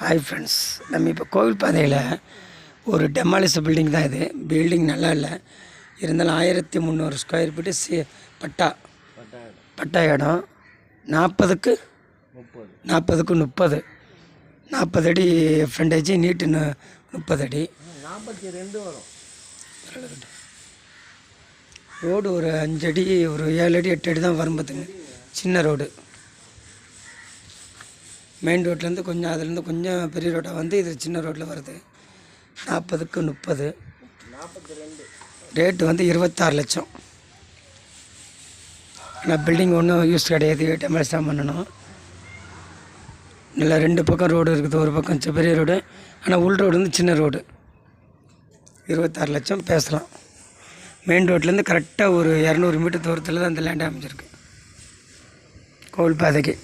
Hi friends, நம்ம இப்போ கோவில் பாதையில் ஒரு டெமாலிஸ் பில்டிங் தான். இது பில்டிங் நல்லா இல்லை, இருந்தாலும் 1300 ஸ்கொயர் ஃபீட்டு பட்டா இடம். 40க்கு 30 40 அடி ஃப்ரண்டேஜ், நீட்டு 30 அடி, 42 வரும். ரோடு ஒரு 5 அடி, ஒரு 7 அடி 8 அடி தான் வரும் பார்த்துங்க. சின்ன ரோடு, மெயின் ரோட்லேருந்து கொஞ்சம், அதுலேருந்து கொஞ்சம் பெரிய ரோட்டாக வந்து இது சின்ன ரோட்டில் வருது. 40க்கு 30, 42. ரேட்டு வந்து 26 லட்சம். ஆனால் பில்டிங் ஒன்றும் யூஸ் கிடையாது, டெமாலிஷ் தான் பண்ணணும். நல்லா 2 பக்கம் ரோடு இருக்குது, ஒரு பக்கம் பெரிய ரோடு, ஆனால் உள் ரோடு வந்து சின்ன ரோடு. 26 லட்சம் பேசலாம். மெயின் ரோட்லேருந்து கரெக்டாக ஒரு 200 மீட்டர் தூரத்தில் தான் அந்த லேண்ட் அமைஞ்சிருக்கு கோவில் பாதைக்கு.